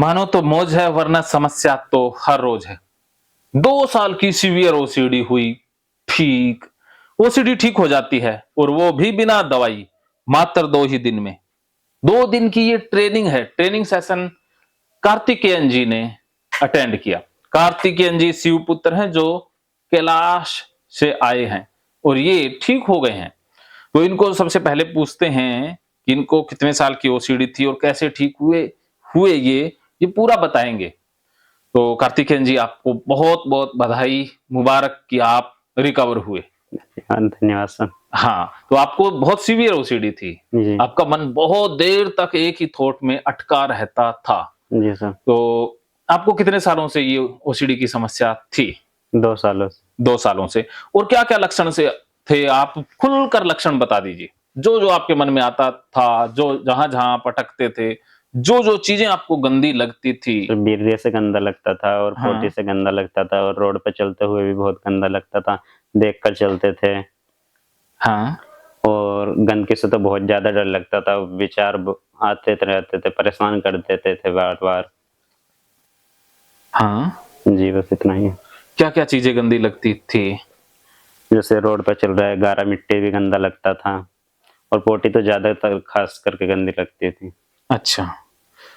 मानो तो मौज है वरना समस्या तो हर रोज है। 2 साल की सीवियर ओसीडी हुई ठीक। ओसीडी ठीक हो जाती है और वो भी बिना दवाई, मात्र 2 ही दिन में। 2 दिन की ये ट्रेनिंग है। ट्रेनिंग सेशन कार्तिकेयन जी ने अटेंड किया। कार्तिकेयन जी शिवपुत्र हैं जो कैलाश से आए हैं और ये ठीक हो गए हैं। तो इनको सबसे पहले पूछते हैं कि इनको कितने साल की ओसीडी थी और कैसे ठीक हुए हुए ये पूरा बताएंगे। तो कार्तिकेयन जी आपको बहुत बहुत बधाई, मुबारक कि आप रिकवर हुए। हाँ, धन्यवाद सर। हाँ, तो आपको बहुत सीवियर ओसीडी थी। जी। आपका मन बहुत देर तक एक ही थॉट में अटका रहता था। जी सर। तो आपको कितने सालों से ये ओसीडी की समस्या थी? 2 सालों से। 2 सालों से। और क्या-क्या लक्षण से थे? आप खुलकर लक्षण बता दीजिए। जो-जो आपके मन में आता था, जो जहाँ-जहाँ आप अटकते थे, जो-जो चीज़ें आपको गंदी लगती थी। तो वीर्य से गंदा लगता था और पोटी हाँ। से गंदा लगता था और रोड पे चलते हुए भी बहुत गंदा लगता था। देखकर चलते थे हाँ। और गंदगी से तो बहुत ज़्यादा डर लगता था। विचार आते रहते थे, परेशान कर देते थे बार-बार। हाँ। जी, बस इतना ही है। क्या-क्या चीज़ें गंदी लगती थी? जैसे रोड पे चल रहा है, गारा मिट्टी भी गंदा लगता था और पोटी तो ज़्यादातर खास करके गंदी लगती थी। अच्छा।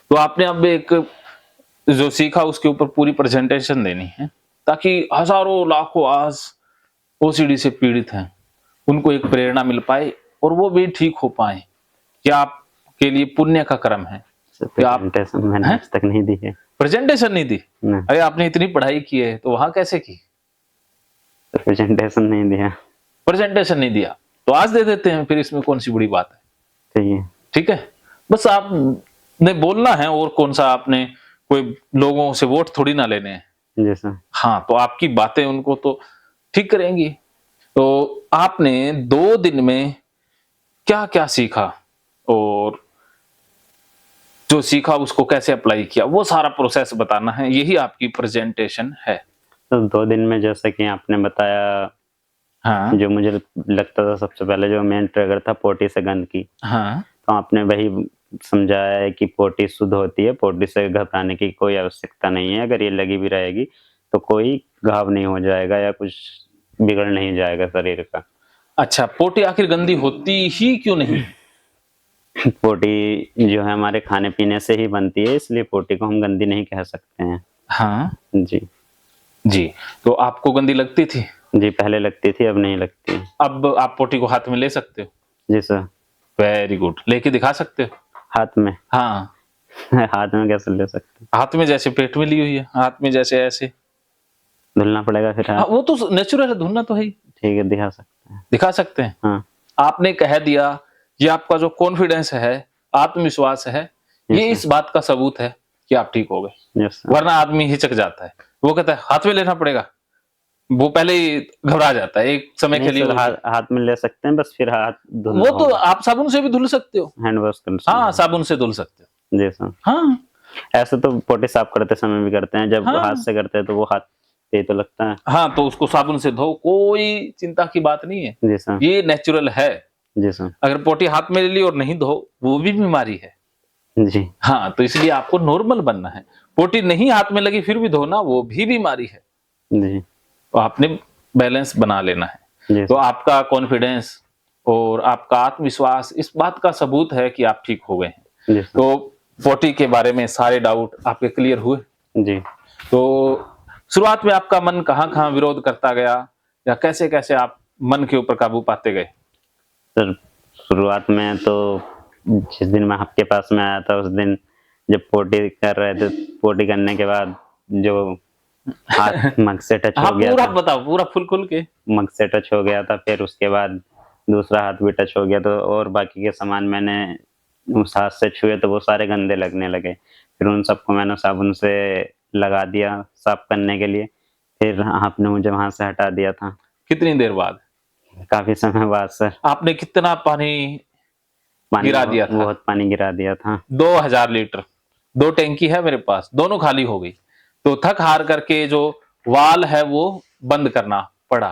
तो आपने अब एक जो सीखा उसके ऊपर पूरी प्रेज़ेंटेशन देनी है, ताकि हज़ारों लाखों आज ओसीडी से पीड़ित हैं, उनको एक प्रेरणा मिल पाए और वो भी ठीक हो पाएँ। क्या आपके लिए पुण्य का कर्म है सर कि आप प्रेजेंटेशन मैंने हैं? आज तक नहीं दी है। प्रेज़ेंटेशन नहीं दी? नहीं, अरे आपने इतनी पढ़ाई की है, तो वहाँ कैसे की? सर प्रेजेंटेशन नहीं दिया। प्रेज़ेंटेशन नहीं दिया, तो आज दे देते हैं, फिर इसमें कौन-सी बड़ी बात है, सही है। ठीक है? बस आपने बोलना है और कौन-सा आपने कोई लोगों से वोट थोड़ी ना लेने हैं। जी सर। हाँ, तो आपकी बातें उनको तो ठीक करेंगी। तो आपने 2 दिन में क्या-क्या सीखा और जो सीखा उसको कैसे अप्लाई किया, वो सारा प्रोसेस बताना है, यही आपकी प्रेज़ेंटेशन है। तो 2 दिन में जैसा कि आपने बताया, हाँ। जो मुझे लगता था सबसे पहले जो मेन ट्रिगर था पोटी से गंध की, हाँ। तो आपने वही समझाया है कि पोटी शुद्ध होती है, पोटी से घबराने की कोई आवश्यकता नहीं है। अगर ये लगी भी रहेगी, तो कोई घाव नहीं हो जाएगा या कुछ बिगड़ नहीं जाएगा शरीर का। अच्छा, पोटी आखिर गंदी होती ही क्यों नहीं? पोटी जो है हमारे खाने-पीने से ही बनती है, इसलिए पोटी को हम गंदी नहीं कह सकते हैं। हाँ। जी। जी, तो आपको गंदी लगती थी? जी, पहले लगती थी, अब नहीं लगती। अब आप पोटी को हाथ में ले सकते हो? जी सर। वेरी गुड, लेके दिखा सकते हो? हाथ में? हाँ, हाथ में कैसे ले सकते हैं? हाथ में जैसे पेट में ली हुई है, हाथ में जैसे ऐसे। धुलना पड़ेगा फिर हाँ, हाथ? वो तो नेचुरल है, धुलना तो है ही। ठीक है, दिखा सकते हैं। दिखा सकते हैं। हाँ। आपने कह दिया, ये आपका जो कॉन्फिडेंस है, आत्मविश्वास है, यस ये सर। इस बात का सबूत है कि आप ठीक हो गए। Yes sir. वरना आदमी हिचक जाता है। वो कहता है हाथ में लेना पड़ेगा। वो पहले ही घबरा जाता है, एक समय नहीं के लिए सर, वो हाथ में ले सकते हैं, बस फिर हाथ धुलना वो तो होगा। आप साबुन से भी धुल सकते हो। हैंड वॉश कर हाँ, सकते साबुन से धुल सकते हो। हैं। जी सर। हाँ, ऐसे तो पोटी साफ करते समय भी करते हैं, जब हाथ हाँ। से करते हैं तो वो हाथ पे तो लगता है। हाँ, तो उसको साबुन से धो, कोई चिंता की बात नहीं है। जी सर। ये नेचुरल है। जी सर। अगर पोटी हाथ में ले ली और नहीं धो, वो भी बीमारी है। जी। हाँ, तो इसलिए आपको नॉर्मल बनना है। पोटी नहीं हाथ में लगी फिर भी धोना, वो भी बीमारी है। जी। तो आपने बैलेंस बना लेना है। जी तो सर। आपका कॉन्फिडेंस और आपका आत्मविश्वास इस बात का सबूत है कि आप ठीक हो गए हैं। जी सर। तो पोटी के बारे में सारे डाउट आपके क्लियर हुए। जी। तो शुरुआत में आपका मन कहाँ-कहाँ विरोध करता गया या कैसे-कैसे आप मन के ऊपर काबू पाते गए? सर शुरुआत में तो जिस दिन मैं आपके पास में आया था, उस दिन जब पोटी कर रहे थे, पोटी करने के बाद जो हाथ मग से टच हाँ, हो गया पूरा था, बताओ, पूरा खुल के। मग से टच हो गया था, फिर उसके बाद दूसरा हाथ भी टच हो गया, तो और बाकी के सामान मैंने उस हाथ से छुए तो वो सारे गंदे लगने लगे। फिर उन सबको मैंने साबुन से लगा दिया साफ करने के लिए, फिर आपने मुझे वहाँ से हटा दिया था। कितनी देर बाद? काफ़ी समय बाद सर, आपने कितना पानी पानी गिरा दिया था? बहुत पानी गिरा दिया था। 2000 लीटर। 2 टैंकी है मेरे पास, दोनों खाली हो गई। तो थक हार करके जो वाल है वो बंद करना पड़ा।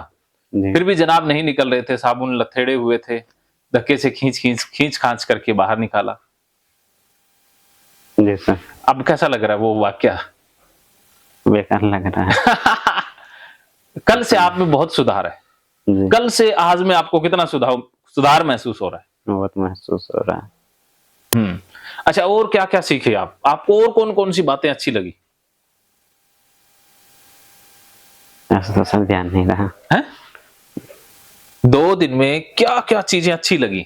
जी। फिर भी जनाब नहीं निकल रहे थे, साबुन लथेड़े हुए थे। धक्के से खींच-खांच करके बाहर निकाला। जी सर, अब कैसा लग रहा है वो वाक्या? बेकार लग रहा है। कल से आप में बहुत सुधार है, जी, कल से आज में आपको कितना सुधार महसूस हो रहा है? बहुत महसूस हो रहा है। हम्म। अच्छा, और क्या क्या सीखे आप? आपको और कौन कौन सी बातें अच्छी लगी? ऐसा तो सर ध्यान नहीं रहा। हैं? 2 दिन में क्या क्या चीजें अच्छी लगी?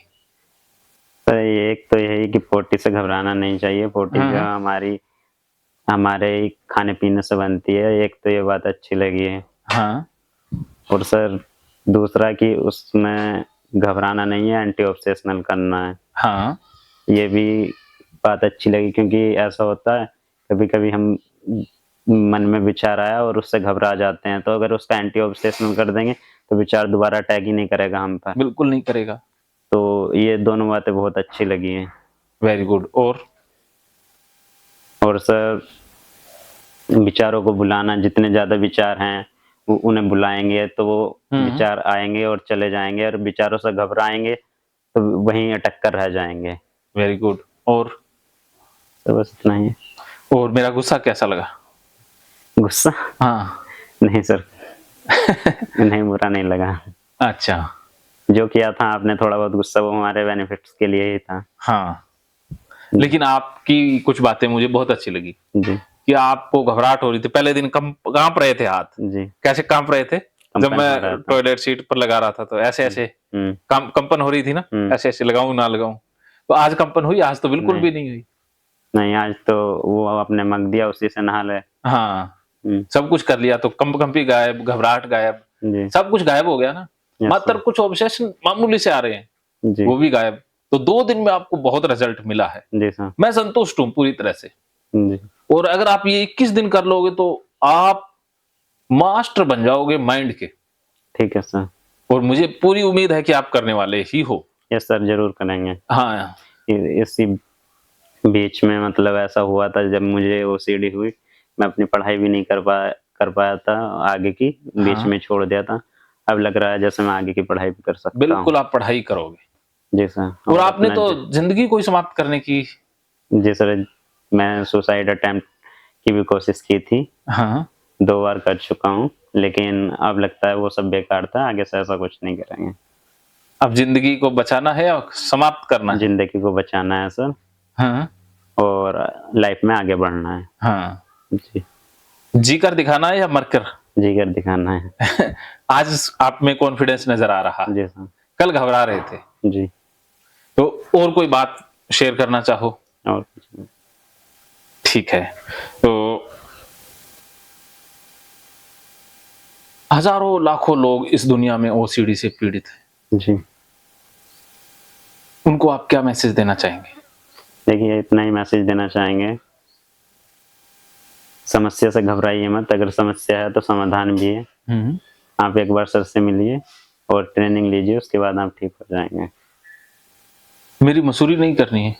सर एक तो यही कि पोटी से घबराना नहीं चाहिए, पोटी जो हाँ हमारी हमारे खाने-पीने से बनती है, एक तो ये बात अच्छी लगी है। हाँ और सर दूसरा कि उसमें घबराना नहीं है, एंटी ऑब्सेशनल करना है। हाँ। ये भी बात अच्छी लगी क्योंकि ऐसा होता है, कभी-कभी हम मन में विचार आया और उससे घबरा जाते हैं, तो अगर उसका एंटी ऑब्सेशनल कर देंगे, तो विचार दोबारा अटैक ही नहीं करेगा हम पर। बिल्कुल नहीं करेगा। तो ये दोनों बातें बहुत अच्छी लगी हैं। Very good. और सर विचारों को बुलाना, जितने ज़्यादा विचार हैं, उन्हें बुलाएँगे तो वो विचार आएँगे और चले जाएँगे, और विचारों से घबराएँगे, तो वहीं अटक कर रह जाएँगे। Very good. और तो बस इतना ही है। और मेरा गुस्सा कैसा लगा? गुस्सा? हाँ। नहीं सर, नहीं बुरा नहीं लगा। अच्छा। जो किया था आपने थोड़ा बहुत गुस्सा, वो हमारे बेनिफिट्स के लिए ही था। हाँ, लेकिन आपकी कुछ बातें मुझे बहुत अच्छी लगी जी, कि आपको घबराहट हो रही थी। पहले दिन कांप रहे थे हाथ। जी। कैसे कांप रहे थे? जब कंपन हो रहा मैं था। टॉयलेट सीट पर लगा रहा था तो ऐसे ऐसे हुँ, कंपन हो रही थी ना, हुँ। ऐसे ऐसे लगाऊं ना लगाऊं। तो आज कंपन हुई? आज तो बिल्कुल नहीं, भी नहीं हुई। नहीं आज तो वो आपने मग दिया, उसी से नहा ले। हाँ, हुँ, सब कुछ कर लिया तो कंपी गायब, घबराहट गायब, जी, सब कुछ गायब हो गया ना। यस मात्र सर। कुछ ऑब्सेशन मामूली से आ रहे हैं, जी, वो भी गायब। तो 2 दिन में आपको बहुत रिजल्ट मिला है। जी सर। मैं संतुष्ट हूँ पूरी तरह से। जी, और अगर आप ये 21 दिन कर लोगे तो आप मास्टर बन जाओगे माइंड के। ठीक है सर। और मुझे पूरी उम्मीद है कि आप करने वाले ही हो। यस सर, ज़रूर करेंगे। हाँ। इसी बीच में मतलब ऐसा हुआ था जब मुझे ओसीडी हुई, मैं अपनी पढ़ाई भी नहीं कर पाया था आगे की, बीच हाँ, में छोड़ दिया था। अब लग रहा है जैसे मैं आगे की पढ़ाई भी कर सकता हूँ। बिल्कुल आप पढ़ाई करोगे। जी सर, और और आपने अपना तो ज जिंदगी को ही समाप्त करने की। जी सर, मैं सुसाइड अटेम्प्ट की भी कोशिश की थी, हाँ, 2 बार कर चुका हूँ, लेकिन अब लगता है वो सब बेकार था, आगे से ऐसा कुछ नहीं करेंगे। अब जिंदगी को बचाना है या समाप्त करना है? ज़िंदगी को बचाना है सर, हाँ, और लाइफ में आगे बढ़ना है। हाँ। जी, जी कर दिखाना है या मर कर? जी कर दिखाना है। आज आप में कॉन्फिडेंस नजर आ रहा है, जी सर। कल घबरा रहे थे। जी, तो और कोई बात शेयर करना चाहो? और कुछ नहीं। ठीक है। तो हजारों लाखों लोग इस दुनिया में ओसीडी से पीड़ित हैं। जी, उनको आप क्या मैसेज देना चाहेंगे? देखिए इतना ही मैसेज देना चाहेंगे, समस्या से घबराइए मत, अगर समस्या है तो समाधान भी है। हम्म। आप एक बार सर से मिलिए और ट्रेनिंग लीजिए, उसके बाद आप ठीक हो जाएँगे। मेरी मसूरी नहीं करनी है,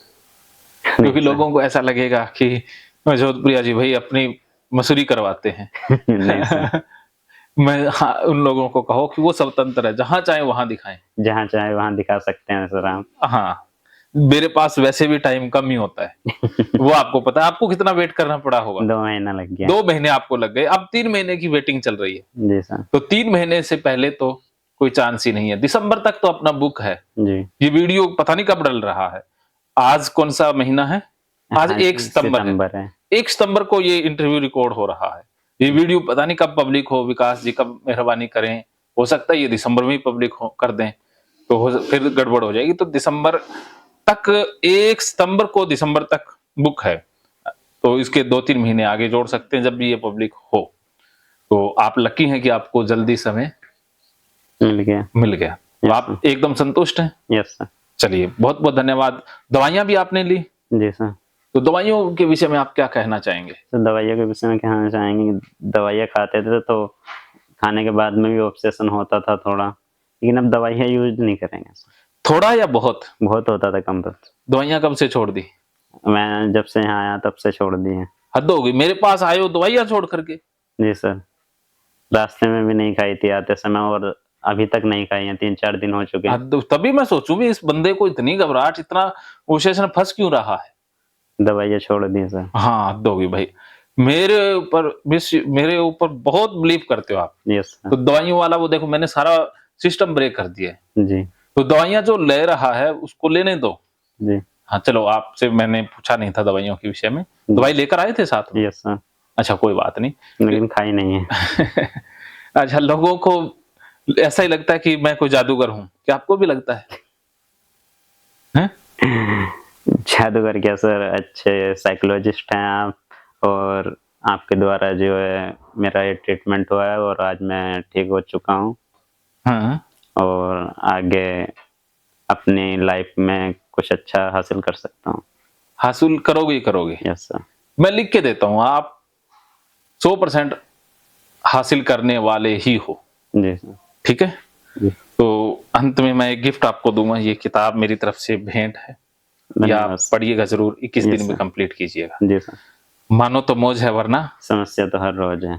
नहीं क्योंकि सर, लोगों को ऐसा लगेगा कि जोधप्रिया जी भाई अपनी मसूरी करवाते हैं। नहीं सर, मैं, हाँ, उन लोगों को कहो कि वो स्वतंत्र है, जहां चाहे वहां दिखाएं। जहाँ चाहे वहाँ दिखा सकते हैं सर आप। हाँ, मेरे पास वैसे भी टाइम कम ही होता है। वो आपको पता है, आपको कितना वेट करना पड़ा होगा? 2 महीना लग गया। 2 महीने आपको लग गए, अब 3 महीने की वेटिंग चल रही है। जी सर, तो 3 महीने से पहले तो कोई चांस ही नहीं है। दिसंबर तक तो अपना बुक है। जी। ये वीडियो पता नहीं कब डल रहा है। आज कौन सा महीना है? आज हाँ, 1 सितंबर है। सितंबर है। 1 सितंबर को ये इंटरव्यू रिकॉर्ड हो रहा है। ये वीडियो पता नहीं कब पब्लिक हो, विकास जी कब मेहरबानी करें। हो सकता है ये दिसंबर में ही पब्लिक हो कर दें, तो फिर गड़बड़ हो जाएगी। तो दिसंबर तक, 1 सितंबर को दिसंबर तक बुक है। तो इसके 2-3 महीने आगे जोड़ सकते हैं जब भी ये पब्लिक हो। तो आप लकी हैं कि आपको जल्दी समय मिल गया। मिल गया। तो यस आप एकदम संतुष्ट हैं? Yes sir. चलिए, बहुत बहुत धन्यवाद। दवाइयां भी आपने ली, जी सर। तो दवाइयों के विषय में आप क्या कहना चाहेंगे? तो दवाइयों के विषय में कहना चाहेंगे कि दवाइयाँ खाते थे तो खाने के बाद में भी ऑब्सेशन होता था थोड़ा, लेकिन अब दवाइयाँ यूज़ नहीं करेंगे सर। थोड़ा या बहुत? बहुत होता था कम तो। दवाइयां कब से छोड़ दी? मैं जब से यहाँ आया तब से छोड़ दी हैं। हद हो गई, मेरे पास आए हो दवाइयां छोड़ करके। जी सर। रास्ते में भी नहीं खाई थी आते समय, और अभी तक नहीं खाई हैं, 3-4 दिन हो चुके हैं। तभी मैं सोचूं भी इस बंदे को इतनी घबराहट, इतना ओसेशन फंस क्यों रहा है। दवाइयाँ छोड़ दी सर। हाँ, दोगी भाई। मेरे ऊपर बहुत बिलीव करते हो आप। यस तो सर। दवाइयों वाला वो देखो मैंने सारा सिस्टम ब्रेक कर दिया है। जी, तो दवाइयाँ जो ले रहा है उसको लेने दो। जी, हाँ, चलो आपसे मैंने पूछा नहीं था दवाइयों के विषय में। जी। दवाई लेकर आए थे साथ में? यस सर, अच्छा कोई बात नहीं। लेकिन खाई नहीं है। अच्छा लोगों को ऐसा ही लगता है कि मैं कोई जादूगर हूँ। क्या आपको भी लगता है? हैं? जादूगर क्या सर, अच्छे साइकोलॉजिस्ट हैं आप, और आपके द्वारा जो है मेरा ये ट्रीटमेंट हुआ है और आज मैं ठीक हो चुका हूँ हाँ, और आगे अपनी लाइफ में कुछ अच्छा हासिल कर सकता हूँ। हासिल करोगे ही करोगे। Yes sir. मैं लिख के देता हूँ आप 100% हासिल करने वाले ही हो। जी सर। ठीक है? जी, तो अंत में मैं एक गिफ्ट आपको दूँगा, ये किताब मेरी तरफ से भेंट है। ये आप धन्यवाद। पढ़िएगा ज़रूर, 21 यस दिन में सर। कंप्लीट कीजिएगा। जी सर। मानो तो मौज है वरना समस्या तो हर रोज है।